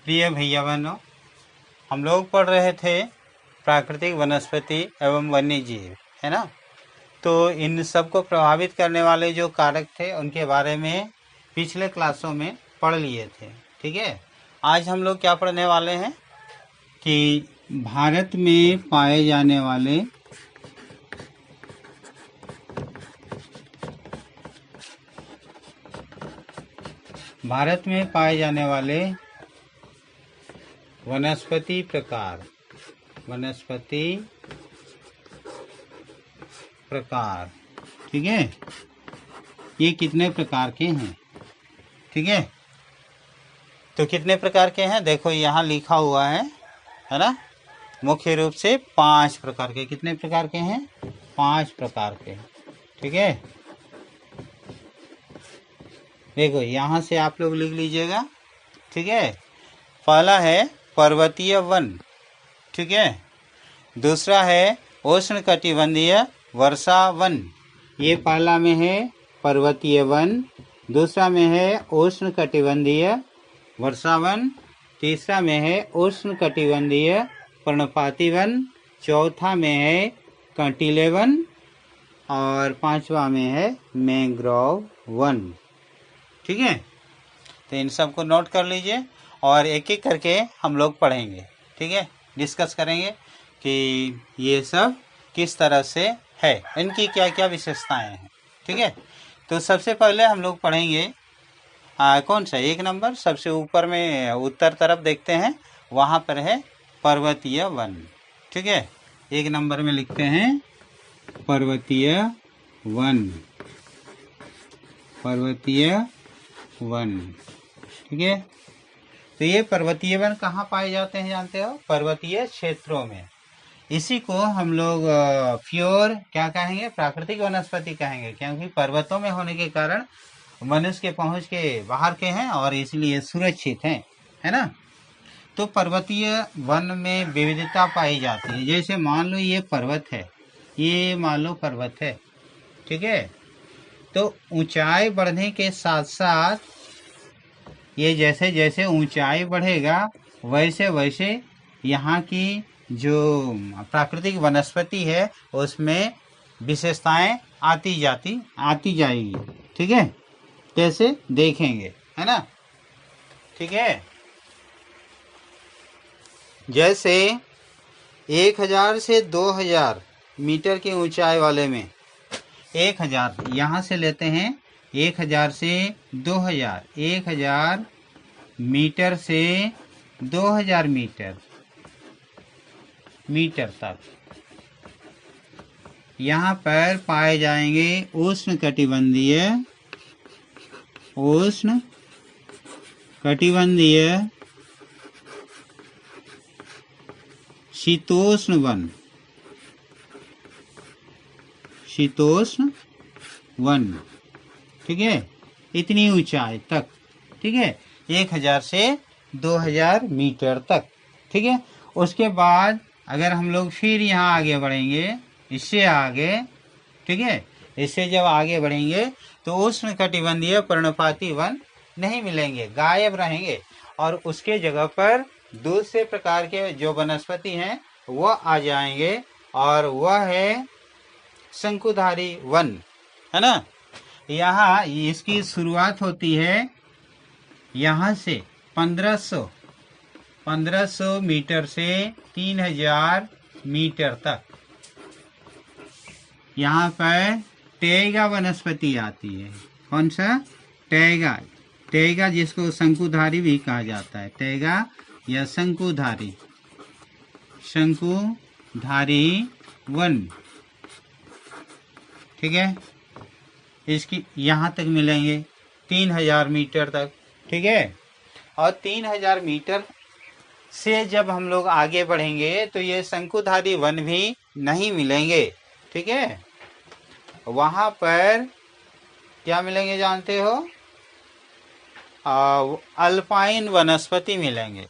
प्रिय भैया बहनों, हम लोग पढ़ रहे थे प्राकृतिक वनस्पति एवं वन्य जीव, है ना। तो इन सब को प्रभावित करने वाले जो कारक थे उनके बारे में पिछले क्लासों में पढ़ लिए थे। ठीक है, आज हम लोग क्या पढ़ने वाले हैं कि भारत में पाए जाने वाले वनस्पति प्रकार, ठीक है, ये कितने प्रकार के हैं। ठीक है, तो कितने प्रकार के हैं देखो यहाँ लिखा हुआ है ना। मुख्य रूप से 5 प्रकार के। कितने प्रकार के हैं? 5 प्रकार के। ठीक है, देखो यहाँ से आप लोग लिख लीजिएगा। ठीक है, पहला है पर्वतीय वन। ठीक है, दूसरा है उष्णकटिबंधीय वर्षा वन। ये पहला में है पर्वतीय वन, दूसरा में है उष्णकटिबंधीय वर्षा वन, तीसरा में है उष्णकटिबंधीय पर्णपाती वन, चौथा में है कंटीले वन और पांचवा में है मैंग्रोव वन। ठीक है, तो इन सब को नोट कर लीजिए और एक एक करके हम लोग पढ़ेंगे। ठीक है, डिस्कस करेंगे कि ये सब किस तरह से है, इनकी क्या क्या विशेषताएं हैं। ठीक है, तो सबसे पहले हम लोग पढ़ेंगे कौन सा, 1 नंबर सबसे ऊपर में उत्तर तरफ देखते हैं, वहाँ पर है पर्वतीय वन। ठीक है, 1 नंबर में लिखते हैं पर्वतीय वन। ठीक है, तो ये पर्वतीय वन कहाँ पाए जाते हैं जानते हो? पर्वतीय क्षेत्रों में। इसी को हम लोग प्योर क्या कहेंगे? प्राकृतिक वनस्पति कहेंगे, क्योंकि पर्वतों में होने के कारण मनुष्य के पहुंच के बाहर के हैं और इसलिए सुरक्षित हैं, है ना। तो पर्वतीय वन में विविधता पाई जाती है। जैसे मान लो ये पर्वत है, ये मान लो पर्वत है। ठीक है, तो ऊंचाई बढ़ने के साथ साथ ये जैसे जैसे ऊंचाई बढ़ेगा वैसे वैसे यहाँ की जो प्राकृतिक वनस्पति है उसमें विशेषताएं आती जाएगी। ठीक है, कैसे देखेंगे, है ना। ठीक है, जैसे 1000 से 2000 मीटर की ऊंचाई वाले में 1000 यहाँ से लेते हैं, 1000 से 2000, 1000 मीटर से 2000 मीटर तक यहाँ पर पाए जाएंगे उष्णकटिबंधीय शीतोष्ण वन। ठीक है, इतनी ऊंचाई तक। ठीक है, 1000 से 2000 मीटर तक। ठीक है, उसके बाद अगर हम लोग फिर यहाँ आगे बढ़ेंगे, इससे आगे, ठीक है, इससे जब आगे बढ़ेंगे तो उष्णकटिबंधीय पर्णपाती वन नहीं मिलेंगे, गायब रहेंगे और उसके जगह पर दूसरे प्रकार के जो वनस्पति हैं वह आ जाएंगे और वह है शंकुधारी वन, है ना। यहाँ इसकी शुरुआत होती है यहाँ से 1500 मीटर से 3000 मीटर तक। यहाँ पर टैगा वनस्पति आती है। कौन सा? टैगा जिसको शंकुधारी भी कहा जाता है। टैगा या शंकुधारी वन। ठीक है, इसकी यहाँ तक मिलेंगे 3000 मीटर तक। ठीक है, और 3000 मीटर से जब हम लोग आगे बढ़ेंगे तो ये शंकुधारी वन भी नहीं मिलेंगे। ठीक है, वहाँ पर क्या मिलेंगे जानते हो? अल्पाइन वनस्पति मिलेंगे।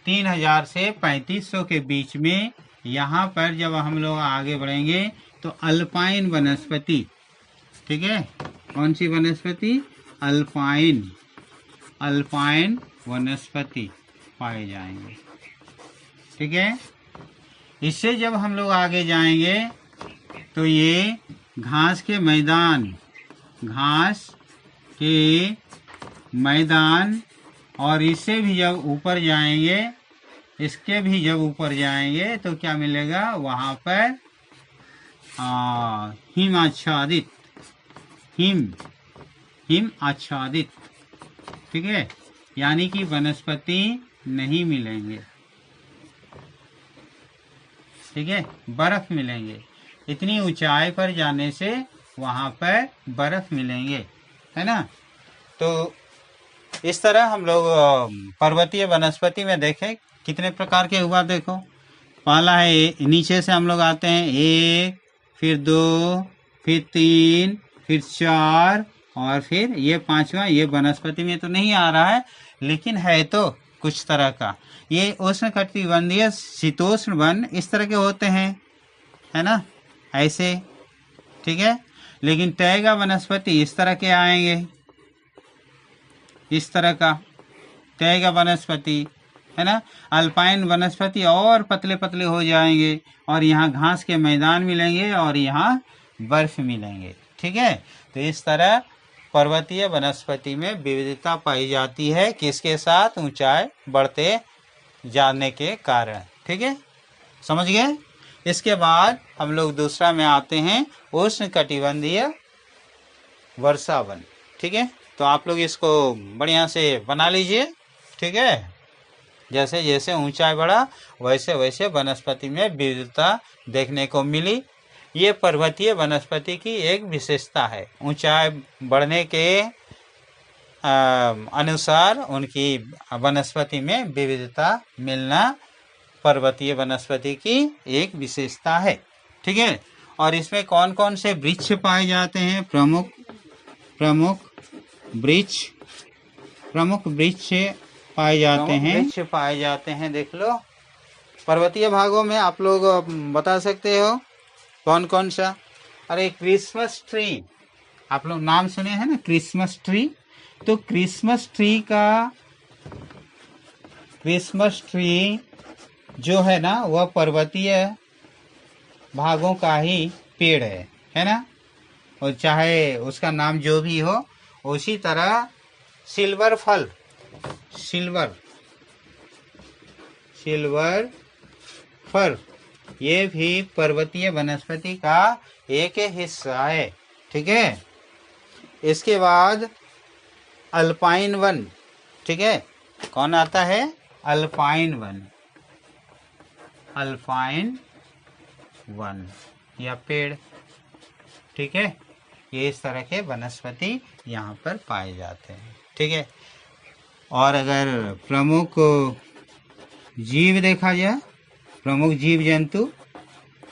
3000 से 3500 के बीच में यहाँ पर जब हम लोग आगे बढ़ेंगे तो अल्पाइन वनस्पति। ठीक है, कौन सी वनस्पति? अल्पाइन वनस्पति। पाए जाएंगे। ठीक है, इससे जब हम लोग आगे जाएंगे तो ये घास के मैदान, घास के मैदान, और इससे भी जब ऊपर जाएंगे, इसके भी जब ऊपर जाएंगे तो क्या मिलेगा वहां पर हिम आच्छादित, हिम आच्छादित। ठीक है, यानी कि वनस्पति नहीं मिलेंगे। ठीक है, बर्फ मिलेंगे। इतनी ऊंचाई पर जाने से वहां पर बर्फ मिलेंगे, है ना। तो इस तरह हम लोग पर्वतीय वनस्पति में देखें कितने प्रकार के हुआ। देखो, पहला है नीचे से हम लोग आते हैं, 1, फिर 2, फिर 3, फिर 4, और फिर ये 5वां। ये वनस्पति में तो नहीं आ रहा है, लेकिन है तो कुछ तरह का। ये उष्णकटिबंधीय शीतोष्ण वन इस तरह के होते हैं, है ना, ऐसे। ठीक है, लेकिन टैगा वनस्पति इस तरह के आएंगे, इस तरह का टैगा वनस्पति, है ना। अल्पाइन वनस्पति और पतले पतले हो जाएंगे, और यहाँ घास के मैदान मिलेंगे और यहाँ बर्फ मिलेंगे। ठीक है, तो इस तरह पर्वतीय वनस्पति में विविधता पाई जाती है, किसके साथ, ऊंचाई बढ़ते जाने के कारण। ठीक है, समझ गए। इसके बाद हम लोग दूसरा में आते हैं, उष्णकटिबंधीय वर्षावन। ठीक है, तो आप लोग इसको बढ़िया से बना लीजिए। ठीक है, जैसे जैसे ऊंचाई बढ़ा वैसे वैसे वनस्पति में विविधता देखने को मिली। ये पर्वतीय वनस्पति की एक विशेषता है, ऊंचाई बढ़ने के अनुसार उनकी वनस्पति में विविधता मिलना पर्वतीय वनस्पति की एक विशेषता है। ठीक है, और इसमें कौन कौन से वृक्ष पाए जाते हैं, प्रमुख वृक्ष पाए जाते हैं। देख लो, पर्वतीय भागों में आप लोग बता सकते हो कौन कौन सा। अरे क्रिसमस ट्री, आप लोग नाम सुने हैं ना, क्रिसमस ट्री। तो क्रिसमस ट्री जो है ना, वह पर्वतीय भागों का ही पेड़ है ना। और चाहे उसका नाम जो भी हो, उसी तरह सिल्वर फर ये भी पर्वतीय वनस्पति का एक हिस्सा है। ठीक है, इसके बाद अल्पाइन वन। ठीक है, कौन आता है, अल्पाइन वन या पेड़। ठीक है, ये इस तरह के वनस्पति यहाँ पर पाए जाते हैं। ठीक है, और अगर प्रमुख जीव देखा जाए, प्रमुख जीव जंतु,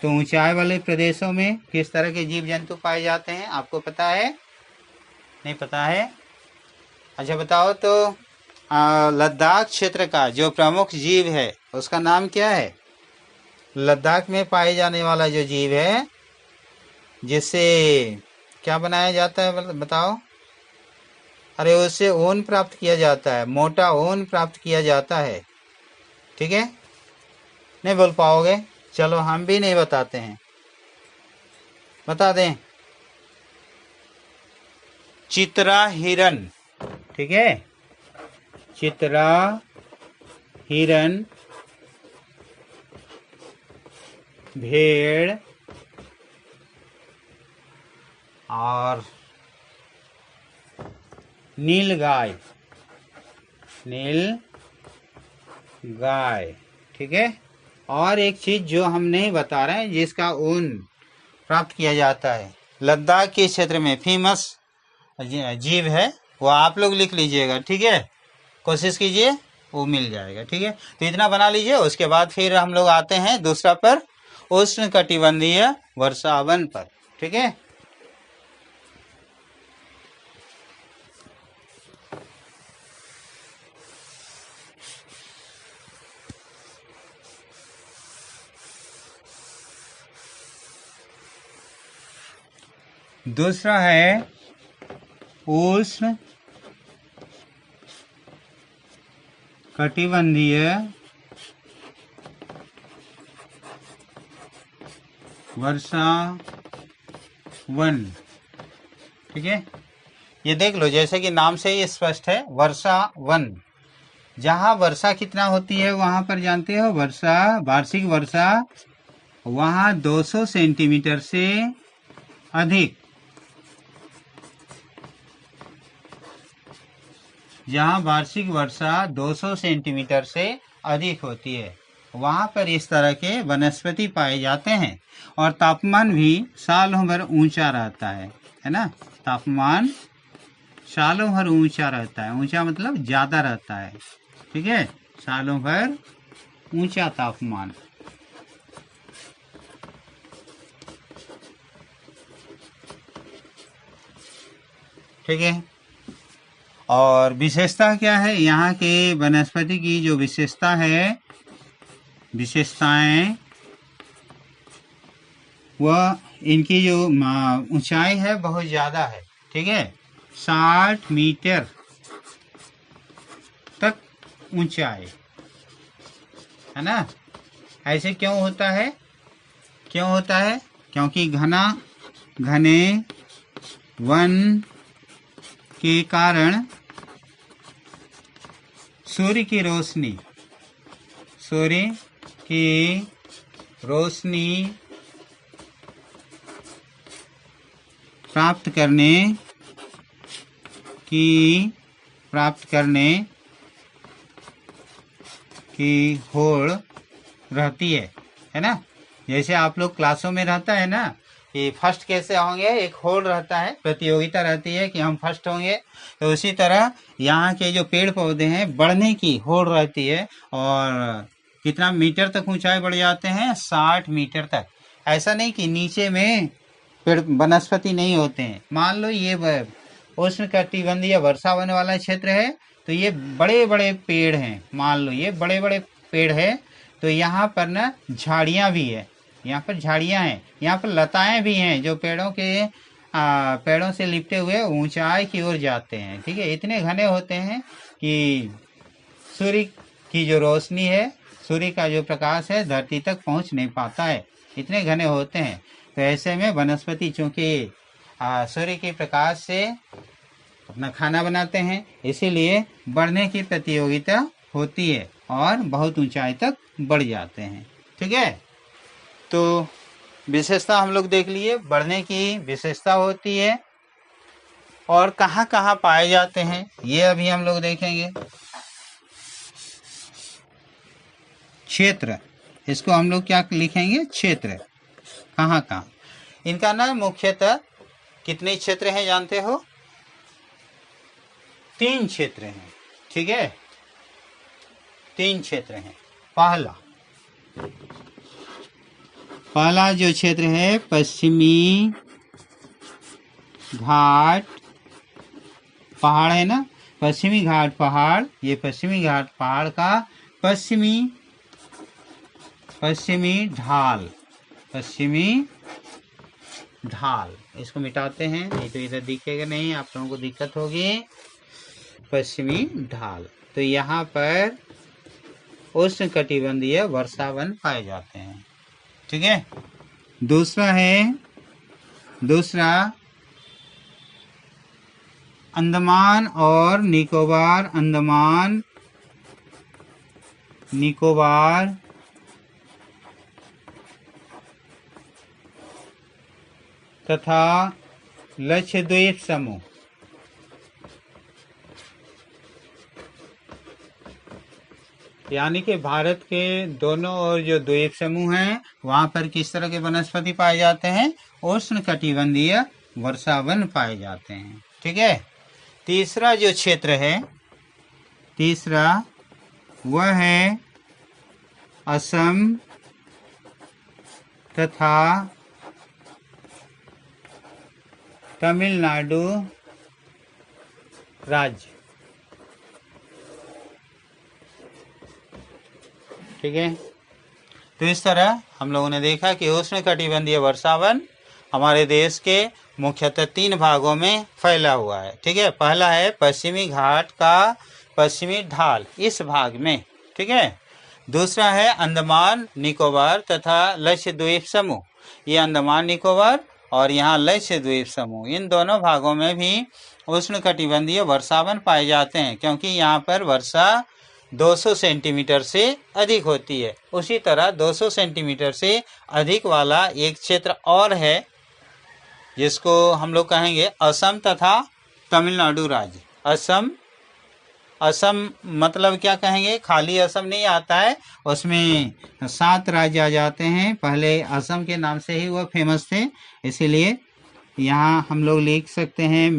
तो ऊंचाई वाले प्रदेशों में किस तरह के जीव जंतु पाए जाते हैं, आपको पता है, नहीं पता है? अच्छा बताओ तो, लद्दाख क्षेत्र का जो प्रमुख जीव है उसका नाम क्या है? लद्दाख में पाए जाने वाला जो जीव है, जिससे क्या बनाया जाता है बताओ? अरे उससे ऊन प्राप्त किया जाता है, मोटा ऊन प्राप्त किया जाता है। ठीक है, नहीं बोल पाओगे, चलो हम भी नहीं बताते हैं, बता दें, चित्रा हिरन। ठीक है, चित्रा हिरन, भेड़ और नीलगाय। ठीक है, और एक चीज जो हम नहीं बता रहे हैं, जिसका ऊन प्राप्त किया जाता है, लद्दाख के क्षेत्र में फेमस जीव है, वो आप लोग लिख लीजिएगा। ठीक है, कोशिश कीजिए, वो मिल जाएगा। ठीक है, तो इतना बना लीजिए। उसके बाद फिर हम लोग आते हैं दूसरा पर, उष्णकटिबंधीय वर्षावन पर। ठीक है, दूसरा है उष्ण कटिबंधीय वर्षा वन। ठीक है, ये देख लो, जैसे कि नाम से ही स्पष्ट है, वर्षा वन। जहाँ वर्षा कितना होती है वहां पर जानते हो, वर्षा, वार्षिक वर्षा वहां 200 सेंटीमीटर से अधिक। जहाँ वार्षिक वर्षा 200 सेंटीमीटर से अधिक होती है वहां पर इस तरह के वनस्पति पाए जाते हैं। और तापमान भी सालों भर ऊंचा रहता है ना। तापमान सालों भर ऊंचा रहता है, ऊंचा मतलब ज्यादा रहता है। ठीक है, सालों भर ऊंचा तापमान। ठीक है, और विशेषता क्या है यहाँ के वनस्पति की? जो विशेषता है, विशेषताएं, वह इनकी जो ऊंचाई है बहुत ज़्यादा है। ठीक है, 60 मीटर तक ऊंचाई है ना। ऐसे क्यों होता है? क्यों होता है? क्योंकि घने वन के कारण सूर्य की रोशनी प्राप्त करने की होड़ रहती है ना। जैसे आप लोग क्लासों में रहता है ना कि फर्स्ट कैसे होंगे, एक होड़ रहता है, प्रतियोगिता रहती है कि हम फर्स्ट होंगे। तो उसी तरह यहाँ के जो पेड़ पौधे हैं बढ़ने की होड़ रहती है। और कितना मीटर तक ऊंचाई बढ़ जाते हैं? 60 मीटर तक। ऐसा नहीं कि नीचे में पेड़ वनस्पति नहीं होते हैं। मान लो ये उष्णकटिबंधीय वर्षा वन वाला क्षेत्र है, तो ये बड़े बड़े पेड़ हैं। मान लो ये बड़े बड़े पेड़ है, तो यहाँ पर ना झाड़ियाँ भी है, यहाँ पर झाड़ियाँ हैं, यहाँ पर लताएं भी हैं जो पेड़ों से लिपटे हुए ऊंचाई की ओर जाते हैं। ठीक है, इतने घने होते हैं कि सूर्य की जो रोशनी है, सूर्य का जो प्रकाश है धरती तक पहुंच नहीं पाता है, इतने घने होते हैं। तो ऐसे में वनस्पति चूंकि सूर्य के प्रकाश से अपना खाना बनाते हैं, इसीलिए बढ़ने की प्रतियोगिता होती है और बहुत ऊंचाई तक बढ़ जाते हैं। ठीक है, तो विशेषता हम लोग देख लिए, बढ़ने की विशेषता होती है। और कहाँ कहाँ पाए जाते हैं ये अभी हम लोग देखेंगे। क्षेत्र, इसको हम लोग क्या लिखेंगे? क्षेत्र। कहाँ कहाँ इनका ना मुख्यतः कितने क्षेत्र हैं जानते हो? 3 क्षेत्र हैं। ठीक है, 3 क्षेत्र हैं। पहला जो क्षेत्र है पश्चिमी घाट पहाड़ है ना, पश्चिमी घाट पहाड़। ये पश्चिमी घाट पहाड़ का पश्चिमी ढाल, इसको मिटाते हैं, नहीं तो इधर दिखेगा नहीं, आप लोगों को दिक्कत होगी। पश्चिमी ढाल, तो यहाँ पर उष्णकटिबंधीय वर्षावन पाए जाते हैं। ठीक है, दूसरा अंडमान और निकोबार तथा लक्षद्वीप समूह। यानी कि भारत के दोनों ओर जो द्वीप समूह हैं वहां पर किस तरह के वनस्पति पाए जाते हैं? उष्णकटिबंधीय वर्षावन पाए जाते हैं। ठीक है, तीसरा जो क्षेत्र है, वह है असम तथा तमिलनाडु राज्य। ठीक है, तो इस तरह हम लोगों ने देखा कि उष्णकटिबंधीय वर्षावन हमारे देश के मुख्यतः 3 भागों में फैला हुआ है। ठीक है, पहला है पश्चिमी घाट का पश्चिमी ढाल इस भाग में, ठीक है। दूसरा है अंडमान निकोबार तथा लक्षद्वीप समूह, ये अंडमान निकोबार और यहाँ लक्षद्वीप समूह, इन दोनों भागों में भी उष्णकटिबंधीय वर्षावन पाए जाते हैं, क्योंकि यहाँ पर वर्षा 200 सेंटीमीटर से अधिक होती है। उसी तरह 200 सेंटीमीटर से अधिक वाला एक क्षेत्र और है, जिसको हम लोग कहेंगे असम तथा तमिलनाडु राज्य। असम मतलब क्या कहेंगे, खाली असम नहीं आता है, उसमें 7 राज्य आ जाते हैं। पहले असम के नाम से ही वो फेमस थे, इसीलिए यहाँ हम लोग लिख सकते हैं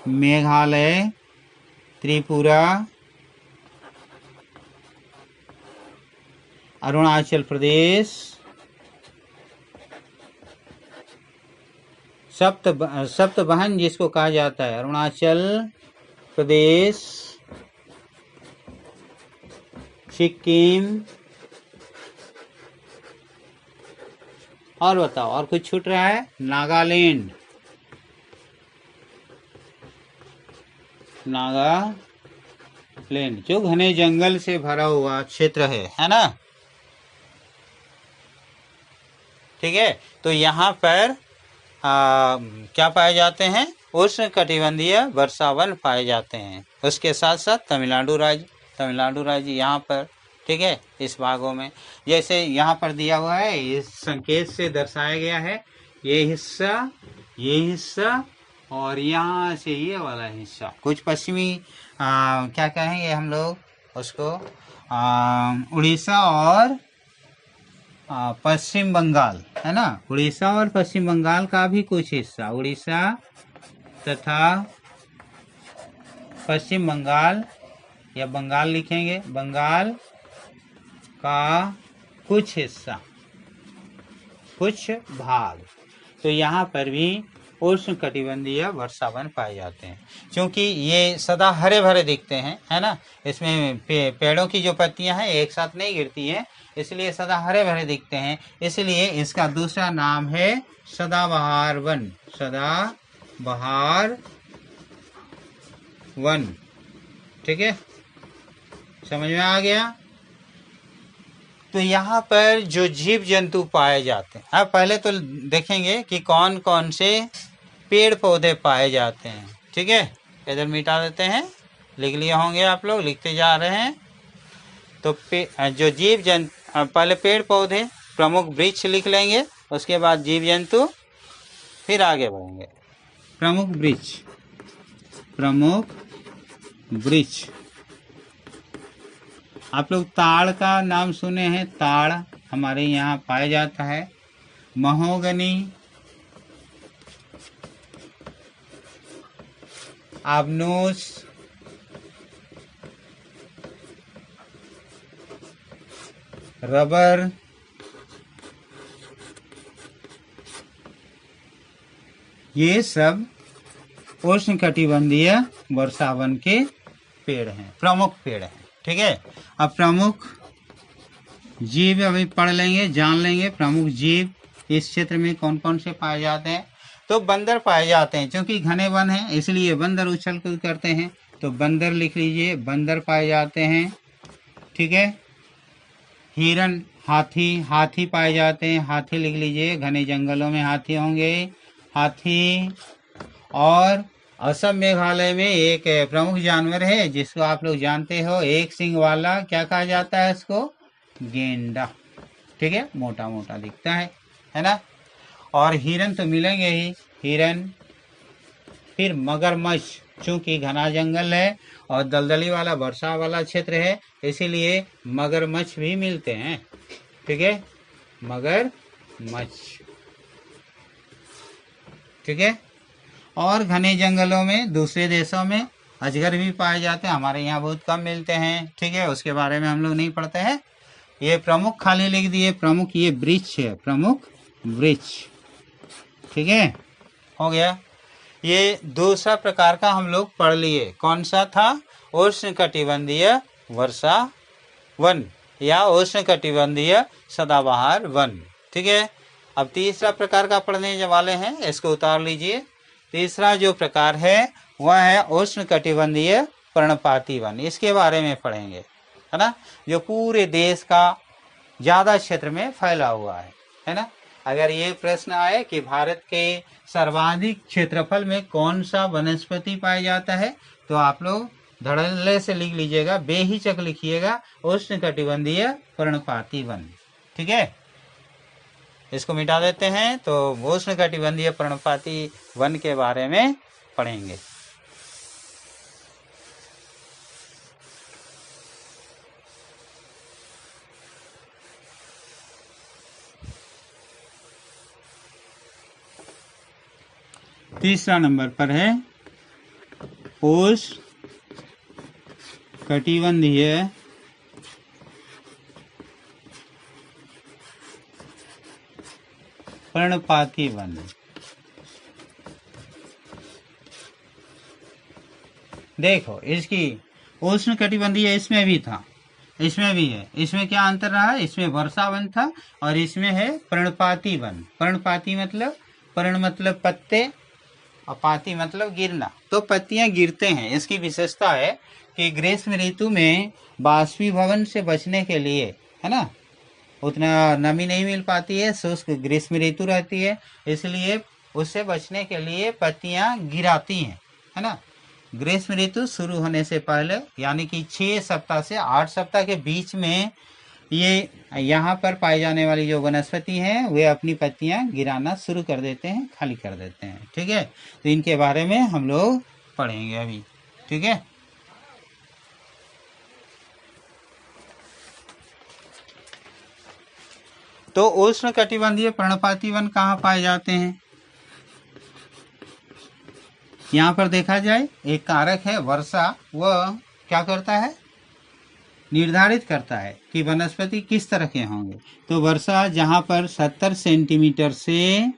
मेघालय, त्रिपुरा, अरुणाचल प्रदेश, सप्तबहन जिसको कहा जाता है, अरुणाचल प्रदेश, सिक्किम, और बताओ और कुछ छूट रहा है, नागालैंड जो घने जंगल से भरा हुआ क्षेत्र है ना, ठीक है। तो यहाँ पर क्या पाए जाते हैं, उष्णकटिबंधीय वर्षावन पाए जाते हैं। उसके साथ साथ तमिलनाडु राज्य यहाँ पर, ठीक है, इस भागों में जैसे यहाँ पर दिया हुआ है, इस संकेत से दर्शाया गया है, ये हिस्सा और यहाँ से ये वाला हिस्सा, कुछ पश्चिमी क्या कहेंगे हम लोग उसको, उड़ीसा और पश्चिम बंगाल, है ना, उड़ीसा और पश्चिम बंगाल का भी कुछ हिस्सा, उड़ीसा तथा पश्चिम बंगाल या बंगाल लिखेंगे, बंगाल का कुछ हिस्सा, कुछ भाग, तो यहाँ पर भी उष्णकटिबंधीय वर्षावन पाए जाते हैं। क्योंकि ये सदा हरे भरे दिखते हैं, है ना, इसमें पेड़ों की जो पत्तियां हैं एक साथ नहीं गिरती हैं, इसलिए सदा हरे भरे दिखते हैं, इसलिए इसका दूसरा नाम है सदाबहार वन, ठीक है, समझ में आ गया। तो यहाँ पर जो जीव जंतु पाए जाते हैं, अब पहले तो देखेंगे कि कौन कौन से पेड़ पौधे पाए जाते हैं, ठीक है। इधर मिटा देते हैं, लिख लिए होंगे आप लोग, लिखते जा रहे हैं। तो जो जीव जंतु, पहले पेड़ पौधे, प्रमुख वृक्ष लिख लेंगे, उसके बाद जीव जंतु, फिर आगे बढ़ेंगे। प्रमुख वृक्ष, आप लोग ताड़ का नाम सुने हैं, ताड़ हमारे यहाँ पाया जाता है, महोगनी, आबनूस, रबर, ये सब उष्णकटिबंधीय वर्षावन के पेड़ हैं, प्रमुख पेड़ हैं, ठीक है। अब प्रमुख जीव अभी पढ़ लेंगे, जान लेंगे, प्रमुख जीव इस क्षेत्र में कौन कौन से पाए जाते हैं। तो बंदर पाए जाते हैं, क्योंकि घने वन हैं इसलिए बंदर उछल कूद करते हैं, तो बंदर लिख लीजिए, बंदर पाए जाते हैं, ठीक है। हिरण, हाथी पाए जाते हैं, हाथी लिख लीजिए, घने जंगलों में हाथी होंगे, हाथी। और असम मेघालय में एक प्रमुख जानवर है जिसको आप लोग जानते हो, एक सिंग वाला, क्या कहा जाता है इसको, गेंडा, ठीक है, मोटा मोटा दिखता है ना। और हिरन तो मिलेंगे ही, हिरन। फिर मगरमच्छ, चूंकि घना जंगल है और दलदली वाला वर्षा वाला क्षेत्र है, इसीलिए मगरमच्छ भी मिलते हैं, ठीक है, मगरमच्छ, ठीक है। और घने जंगलों में दूसरे देशों में अजगर भी पाए जाते हैं, हमारे यहाँ बहुत कम मिलते हैं, ठीक है, उसके बारे में हम लोग नहीं पढ़ते हैं। ये प्रमुख खाली लिख दिए, प्रमुख ये वृक्ष है, प्रमुख वृक्ष, ठीक है, हो गया। ये दूसरा प्रकार का हम लोग पढ़ लिए, कौन सा था, उष्णकटिबंधीय वर्षा वन या उष्णकटिबंधीय सदाबहार वन, ठीक है। अब तीसरा प्रकार का पढ़ने वाले हैं, इसको उतार लीजिए। तीसरा जो प्रकार है वह है उष्ण कटिबंधीय पर्णपाती वन। इसके बारे में पढ़ेंगे, है ना, जो पूरे देश का ज़्यादा क्षेत्र में फैला हुआ है ना। अगर ये प्रश्न आए कि भारत के सर्वाधिक क्षेत्रफल में कौन सा वनस्पति पाया जाता है, तो आप लोग धड़ल्ले से लिख लीजिएगा, बेहिचक लिखिएगा, उष्ण कटिबंधीय पर्णपाती वन। ठीक है, इसको मिटा देते हैं। तो उष्ण कटिबंधीय पर्णपाती वन के बारे में पढ़ेंगे। तीसरा नंबर पर है उष्ण कटिबंधीय पर्णपाती वन। देखो, इसकी उष्ण कटिबंधीय इसमें भी था, इसमें भी है। इसमें क्या अंतर रहा है? इसमें वर्षा वन था और इसमें है पर्णपाती वन। पर्णपाती मतलब, पर्ण मतलब पत्ते और पाती मतलब गिरना, तो पत्तियां गिरते हैं। इसकी विशेषता है कि ग्रीष्म ऋतु में बाष्पीभवन से बचने के लिए, है ना, उतना नमी नहीं मिल पाती है, शुष्क ग्रीष्म ऋतु रहती है, इसलिए उससे बचने के लिए पत्तियां गिराती हैं, है ना। ग्रीष्म ऋतु शुरू होने से पहले, यानी कि 6 सप्ताह से 8 सप्ताह के बीच में, ये यहाँ पर पाई जाने वाली जो वनस्पति हैं वे अपनी पत्तियां गिराना शुरू कर देते हैं, खाली कर देते हैं। ठीक है, तो इनके बारे में हम लोग पढ़ेंगे अभी। ठीक है, तो उष्ण कटिबंधीय पर्णपाती वन कहाँ पाए जाते हैं? यहाँ पर देखा जाए, एक कारक है वर्षा, वह क्या करता है? निर्धारित करता है कि वनस्पति किस तरह के होंगे। तो वर्षा जहाँ पर 70 सेंटीमीटर से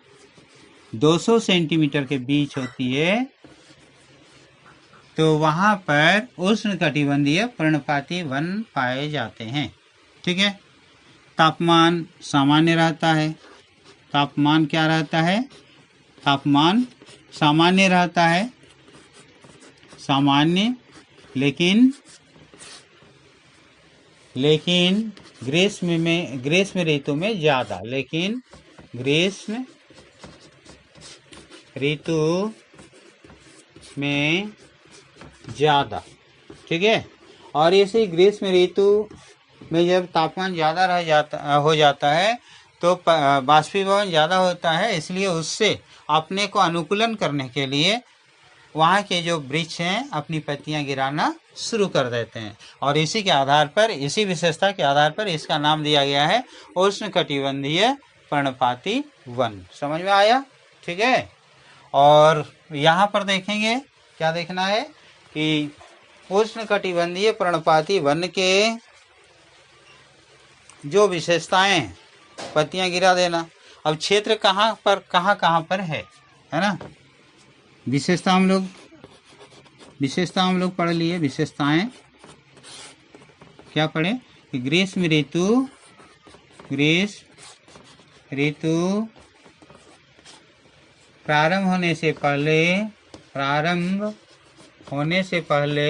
200 सेंटीमीटर के बीच होती है, तो वहाँ पर उष्ण कटिबंधीय पर्णपाती वन पाए जाते हैं। ठीक है, तापमान सामान्य रहता है। तापमान क्या रहता है? तापमान सामान्य रहता है, सामान्य, लेकिन ग्रीष्म ऋतु में ज़्यादा, लेकिन ग्रीष्म ऋतु में ज़्यादा। ठीक है, और इसी ग्रीष्म ऋतु में जब तापमान ज़्यादा हो जाता है तो बाष्पीभवन ज़्यादा होता है, इसलिए उससे अपने को अनुकूलन करने के लिए वहाँ के जो वृक्ष हैं अपनी पत्तियां गिराना शुरू कर देते हैं, और इसी के आधार पर, इसी विशेषता के आधार पर इसका नाम दिया गया है उष्ण कटिबंधीय पर्णपाती वन। समझ में आया? ठीक है, और यहाँ पर देखेंगे, क्या देखना है कि उष्ण कटिबंधीय पर्णपाती वन के जो विशेषताएं, पत्तियां गिरा देना। अब क्षेत्र कहाँ पर है ना। विशेषता हम लोग पढ़ लिए। विशेषताएं क्या पढ़े कि ग्रीष्म ऋतु प्रारंभ होने से पहले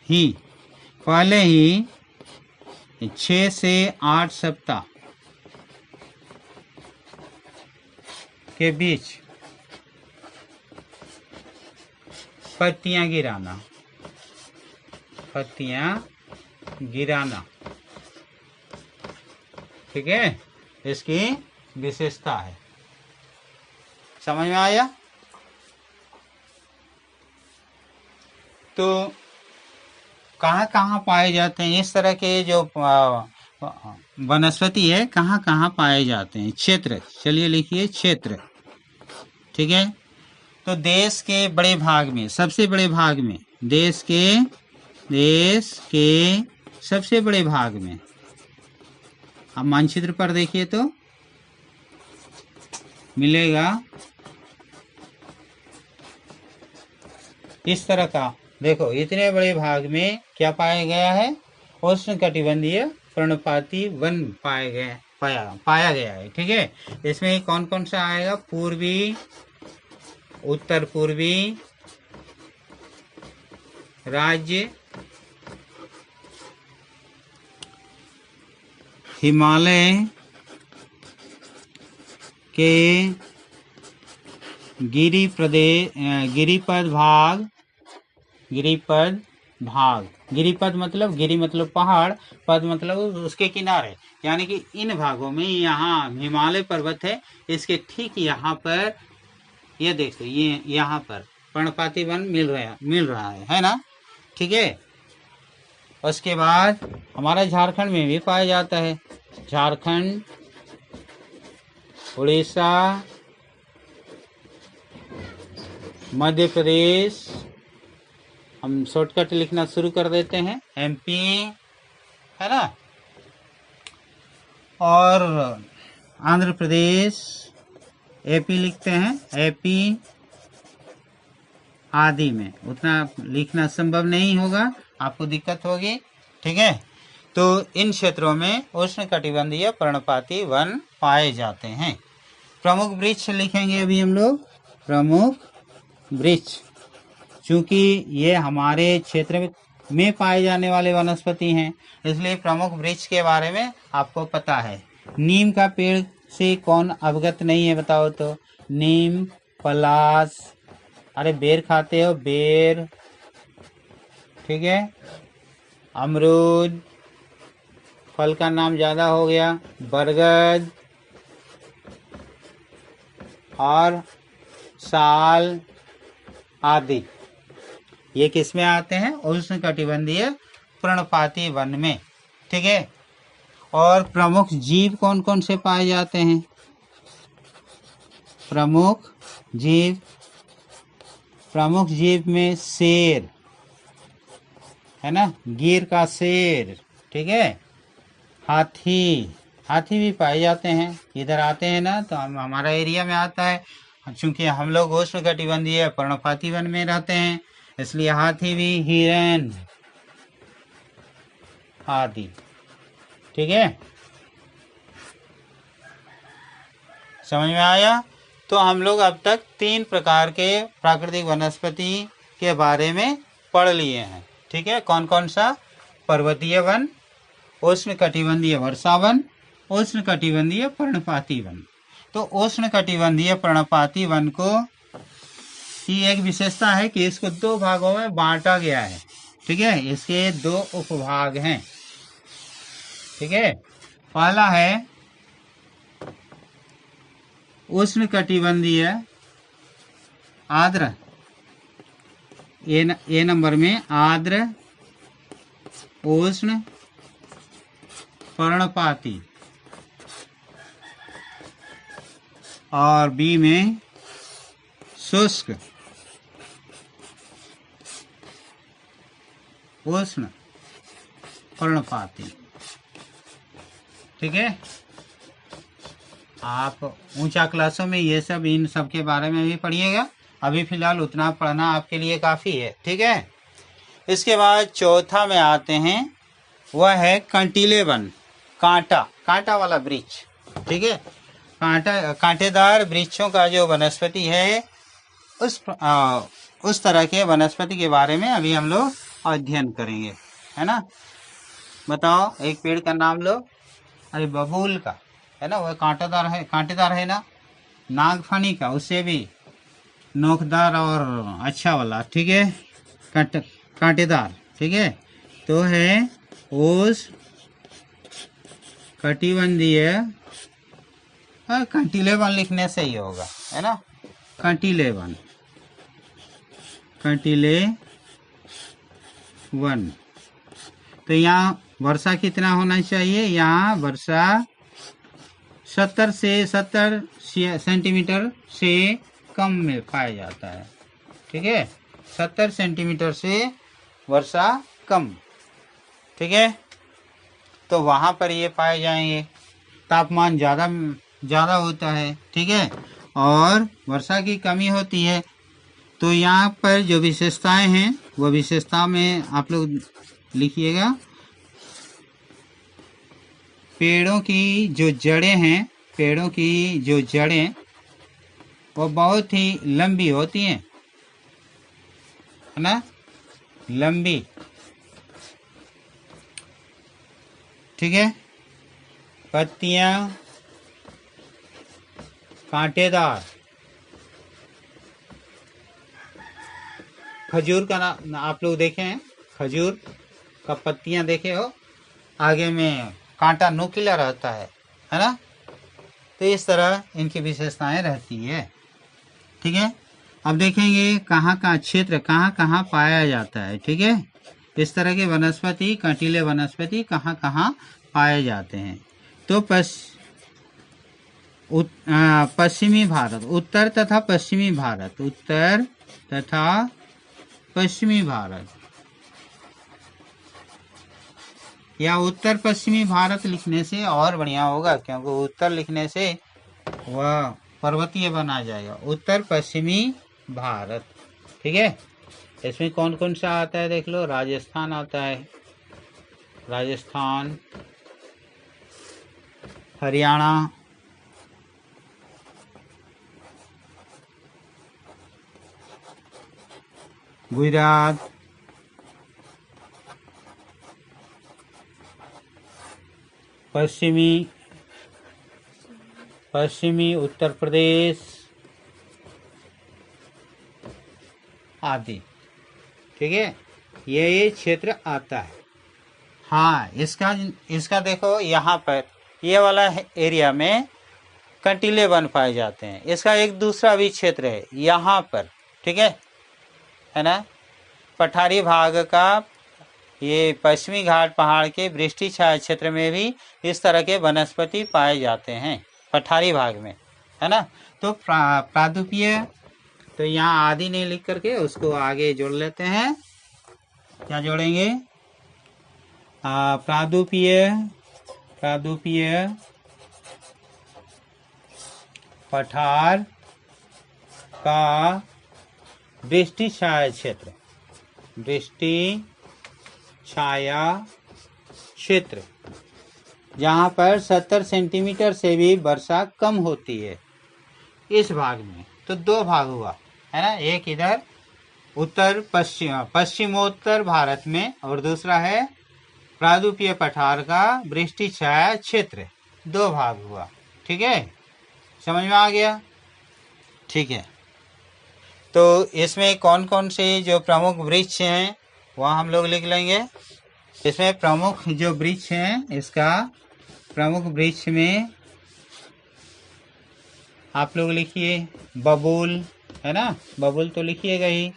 ही 6 से 8 सप्ताह के बीच पत्तियां गिराना। ठीक है, इसकी विशेषता है। समझ में आया? तो कहाँ पाए जाते हैं इस तरह के जो वनस्पति है? कहाँ पाए जाते हैं? क्षेत्र, चलिए लिखिए क्षेत्र। ठीक है, तो देश के बड़े भाग में, सबसे बड़े भाग में, देश के सबसे बड़े भाग में, अब मानचित्र पर देखिए तो मिलेगा इस तरह का। देखो, इतने बड़े भाग में क्या पाया गया है? उष्ण कटिबंधीय पर्णपाती वन पाए गए। पाया गया है। ठीक है, इसमें कौन कौन सा आएगा? पूर्वी, उत्तर पूर्वी राज्य, हिमालय के गिरिपद भाग, गिरिपद मतलब, गिरि मतलब पहाड़, पद मतलब उसके किनारे, यानी कि इन भागों में, यहाँ हिमालय पर्वत है, इसके ठीक यहाँ पर ये देखो, ये यहाँ पर पर्णपाती वन मिल रहा है ना। ठीक है, उसके बाद हमारा झारखंड में भी पाया जाता है। झारखंड, उड़ीसा, मध्य प्रदेश, हम शॉर्टकट लिखना शुरू कर देते हैं, एमपी है ना, और आंध्र प्रदेश, एपी लिखते हैं, एपी आदि में उतना लिखना संभव नहीं होगा, आपको दिक्कत होगी। ठीक है, तो इन क्षेत्रों में उष्णकटिबंधीय पर्णपाती वन पाए जाते हैं। प्रमुख वृक्ष लिखेंगे अभी हम लोग, प्रमुख वृक्ष, चूंकि ये हमारे क्षेत्र में पाए जाने वाले वनस्पति हैं, इसलिए प्रमुख वृक्ष के बारे में आपको पता है। नीम का पेड़ से कौन अवगत नहीं है बताओ तो? नीम, पलाश, अरे बेर खाते हो, बेर, ठीक है, अमरूद, फल का नाम ज्यादा हो गया, बरगद और साल आदि, ये किस में आते हैं? उष्णकटिबंधीय पर्णपाती वन में। ठीक है, और प्रमुख जीव कौन कौन से पाए जाते हैं? प्रमुख जीव में शेर है ना, गिर का शेर, ठीक है, हाथी भी पाए जाते हैं, इधर आते हैं ना, तो हमारा एरिया में आता है, चूंकि हम लोग उष्णकटिबंधीय पर्णपाती वन में रहते हैं, इसलिए हाथी भी, हिरन आदि। ठीक है, समझ में आया? तो हम लोग अब तक 3 प्रकार के प्राकृतिक वनस्पति के बारे में पढ़ लिए हैं। ठीक है, कौन कौन सा? पर्वतीय वन, उष्णकटिबंधीय वर्षावन, उष्णकटिबंधीय पर्णपाती वन। तो उष्णकटिबंधीय पर्णपाती वन को की एक विशेषता है कि इसको 2 भागों में बांटा गया है। ठीक है, इसके 2 उपभाग हैं। ठीक है, पहला है उष्णकटिबंधीय आर्द्र, ए नंबर में आर्द्र उष्ण पर्णपाती, और बी में शुष्क उष्ण पर्णपाती। ठीक है, आप ऊंचा क्लासों में ये सब, इन सब के बारे में भी पढ़िएगा, अभी फिलहाल उतना पढ़ना आपके लिए काफ़ी है। ठीक है, इसके बाद चौथा में आते हैं, वह है कंटीले वन, कांटा वाला वृक्ष। ठीक है, कांटेदार वृक्षों का जो वनस्पति है, उस तरह के वनस्पति के बारे में अभी हम लोग अध्ययन करेंगे, है ना। बताओ, एक पेड़ का नाम लो। अरे बबूल का है ना, वह कांटेदार है ना। नागफनी का, उससे भी नोकदार और अच्छा वाला, ठीक है, कांटेदार। ठीक है, तो है उष्णकटिबंधीय, कंटीलेवन लिखने से ही होगा, है ना, कंटीलेवन। तो यहाँ वर्षा कितना होना चाहिए? यहाँ वर्षा 70 सेंटीमीटर से कम में पाया जाता है। ठीक है, 70 सेंटीमीटर से वर्षा कम। ठीक है, तो वहाँ पर ये पाए जाएंगे। तापमान ज़्यादा होता है, ठीक है, और वर्षा की कमी होती है। तो यहाँ पर जो विशेषताएं हैं, वो विशेषता में आप लोग लिखिएगा। पेड़ों की जो जड़ें हैं, पेड़ों की जो जड़ें वो बहुत ही लंबी होती हैं, है ना, लंबी, ठीक है। पत्तियां कांटेदार। खजूर का ना आप लोग देखे हैं, खजूर का पत्तियां देखे हो, आगे में कांटा नुकीला रहता है ना। तो इस तरह इनकी विशेषताएं रहती है, ठीक है। अब देखेंगे कहाँ कहाँ क्षेत्र कहाँ कहाँ पाया जाता है, ठीक है। इस तरह के वनस्पति, कंटीले वनस्पति कहाँ कहाँ पाए जाते हैं। तो पश्चिमी भारत, उत्तर तथा पश्चिमी भारत, उत्तर तथा पश्चिमी भारत, या उत्तर पश्चिमी भारत लिखने से और बढ़िया होगा, क्योंकि उत्तर लिखने से वह पर्वतीय बना जाएगा। उत्तर पश्चिमी भारत, ठीक है। इसमें कौन कौन सा आता है देख लो। राजस्थान आता है, राजस्थान, हरियाणा, गुजरात, पश्चिमी उत्तर प्रदेश आदि, ठीक है। ये क्षेत्र आता है। हाँ, इसका देखो यहाँ पर ये वाला एरिया में कंटीले वन पाए जाते हैं। इसका एक दूसरा भी क्षेत्र है यहाँ पर, ठीक है ना। पठारी भाग का ये पश्चिमी घाट पहाड़ के वृष्टि छाया क्षेत्र में भी इस तरह के वनस्पति पाए जाते हैं, पठारी भाग में, है ना। तो प्रादुपीय, तो यहाँ आदि नहीं लिख करके उसको आगे जोड़ लेते हैं। क्या जोड़ेंगे? प्रादुपीय पठार का वृष्टि छाया क्षेत्र, वृष्टि छाया क्षेत्र, जहाँ पर 70 सेंटीमीटर से भी वर्षा कम होती है इस भाग में। तो दो भाग हुआ, है ना। एक इधर उत्तर पश्चिमोत्तर भारत में, और दूसरा है प्रादुपीय पठार का वृष्टि छाया क्षेत्र। दो भाग हुआ, ठीक है। समझ में आ गया? ठीक है। तो इसमें कौन कौन से जो प्रमुख वृक्ष हैं वह हम लोग लिख लेंगे। इसमें प्रमुख जो वृक्ष हैं, इसका प्रमुख वृक्ष में आप लोग लिखिए बबूल, है ना। बबूल तो लिखिएगा ही,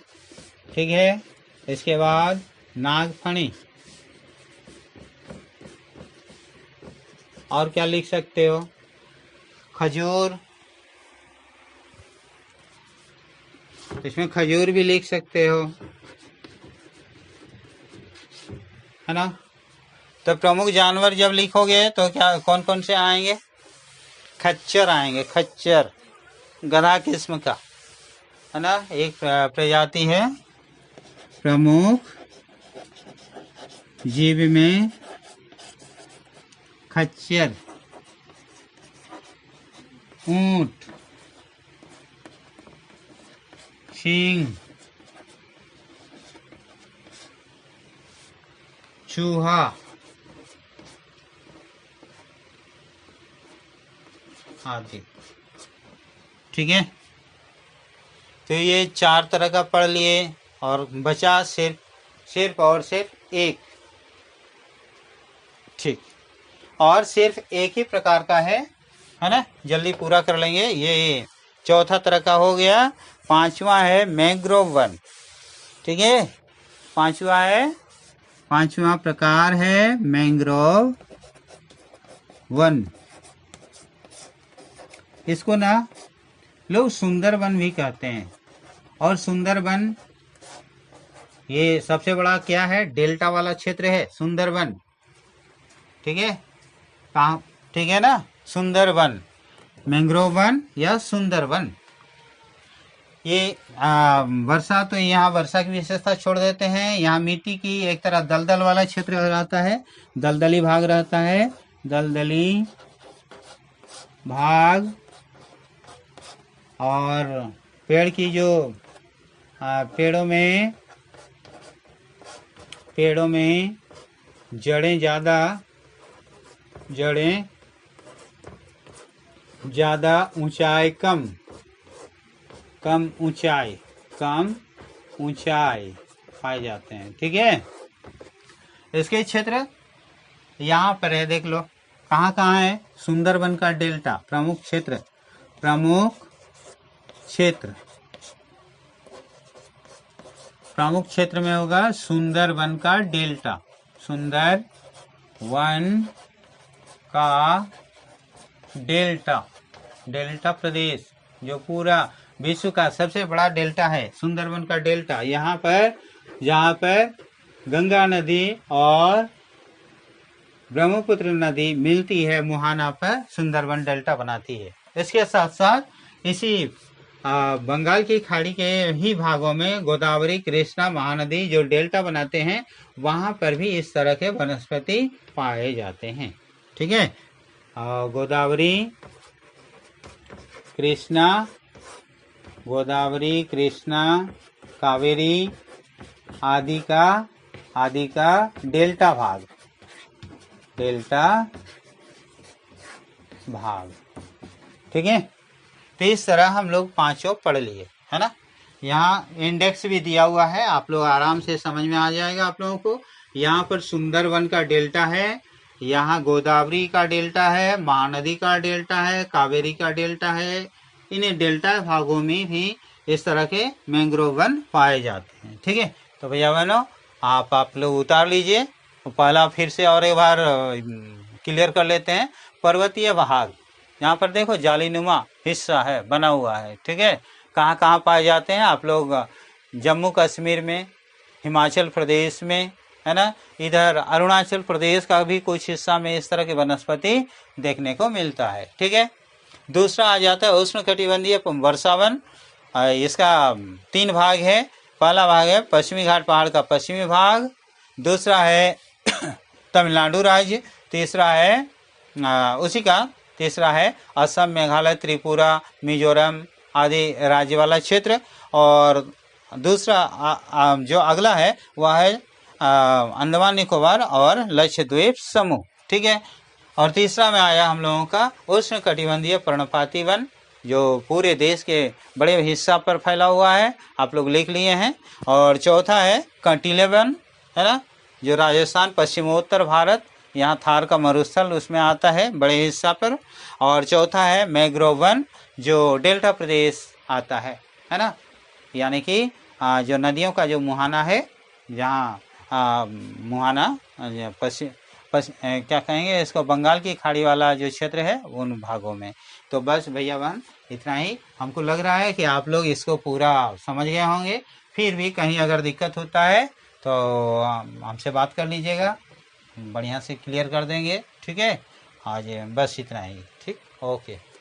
ठीक है। इसके बाद नागफणी, और क्या लिख सकते हो? खजूर, इसमें खजूर भी लिख सकते हो, है ना। तो प्रमुख जानवर जब लिखोगे तो क्या कौन कौन से आएंगे? खच्चर आएंगे, खच्चर, गधा किस्म का, है ना, एक प्रजाति है। प्रमुख जीव में खच्चर, ऊंट, सींग, चूहा, आदि, ठीक है। तो ये 4 तरह का पढ़ लिए, और बचा सिर्फ और सिर्फ एक, ठीक। और सिर्फ एक ही प्रकार का है ना। जल्दी पूरा कर लेंगे। ये चौथा तरह का हो गया। 5वां है मैंग्रोव वन, ठीक है। 5वां प्रकार है मैंग्रोव वन। इसको ना लोग सुंदरवन भी कहते हैं। और सुंदरवन ये सबसे बड़ा क्या है? डेल्टा वाला क्षेत्र है सुंदरवन, ठीक है। कहाँ? ठीक है ना, सुंदरवन, मैंग्रोव वन या सुंदरवन। ये वर्षा, तो यहाँ वर्षा की विशेषता छोड़ देते हैं। यहाँ मिट्टी की एक तरह दलदल वाला क्षेत्र रहता है, दलदली भाग रहता है, दलदली भाग, और पेड़ की जो पेड़ों में जड़ें ज़्यादा, ऊंचाई कम ऊंचाई पाए जाते हैं। ठीक है, इसके क्षेत्र यहाँ पर है, देख लो कहाँ कहाँ है। सुंदरबन का डेल्टा प्रमुख क्षेत्र में होगा सुंदरबन का डेल्टा। सुंदरबन का डेल्टा प्रदेश जो पूरा विश्व का सबसे बड़ा डेल्टा है, सुंदरबन का डेल्टा। यहाँ पर जहाँ पर गंगा नदी और ब्रह्मपुत्र नदी मिलती है मुहाना पर, सुंदरबन डेल्टा बनाती है। इसके साथ साथ इसी बंगाल की खाड़ी के ही भागों में गोदावरी, कृष्णा, महानदी जो डेल्टा बनाते हैं, वहाँ पर भी इस तरह के वनस्पति पाए जाते हैं। ठीक है, गोदावरी, कृष्णा, कावेरी आदि का डेल्टा भाग। ठीक है, तो इस तरह हम लोग पांचों पढ़ लिए, है ना। यहाँ इंडेक्स भी दिया हुआ है, आप लोग आराम से समझ में आ जाएगा आप लोगों को। यहाँ पर सुंदरबन का डेल्टा है, यहाँ गोदावरी का डेल्टा है, महानदी का डेल्टा है, कावेरी का डेल्टा है। इन डेल्टा भागों में भी इस तरह के मैंग्रोव वन पाए जाते हैं। ठीक है, तो भैया बहनों आप लोग उतार लीजिए। पहला फिर से और एक बार क्लियर कर लेते हैं। पर्वतीय भाग, यहाँ पर देखो जालीनुमा हिस्सा है बना हुआ है। ठीक है, कहाँ कहाँ पाए जाते हैं आप लोग? जम्मू कश्मीर में, हिमाचल प्रदेश में, है ना, इधर अरुणाचल प्रदेश का भी कुछ हिस्सा में इस तरह के वनस्पति देखने को मिलता है। ठीक है, दूसरा आ जाता है उष्णकटिबंधीय वर्षावन। इसका 3 भाग है। पहला भाग है पश्चिमी घाट पहाड़ का पश्चिमी भाग, दूसरा है तमिलनाडु राज्य, तीसरा है असम, मेघालय, त्रिपुरा, मिजोरम आदि राज्य वाला क्षेत्र, और दूसरा जो अगला है वह है अंडमान निकोबार और लक्षद्वीप समूह। ठीक है, और तीसरा में आया हम लोगों का उष्णकटिबंधीय पर्णपाती वन, जो पूरे देश के बड़े हिस्सा पर फैला हुआ है, आप लोग लिख लिए हैं। और चौथा है कंटीले वन, है ना, जो राजस्थान, पश्चिमोत्तर भारत, यहाँ थार का मरुस्थल उसमें आता है बड़े हिस्सा पर। और चौथा है मैंग्रोव वन, जो डेल्टा प्रदेश आता है ना, यानी कि जो नदियों का जो मुहाना है, जहाँ मुहाना क्या कहेंगे इसको, बंगाल की खाड़ी वाला जो क्षेत्र है उन भागों में। तो बस भैया बहन इतना ही। हमको लग रहा है कि आप लोग इसको पूरा समझ गए होंगे। फिर भी कहीं अगर दिक्कत होता है तो हमसे बात कर लीजिएगा, बढ़िया से क्लियर कर देंगे। ठीक है, आज बस इतना ही। ठीक, ओके।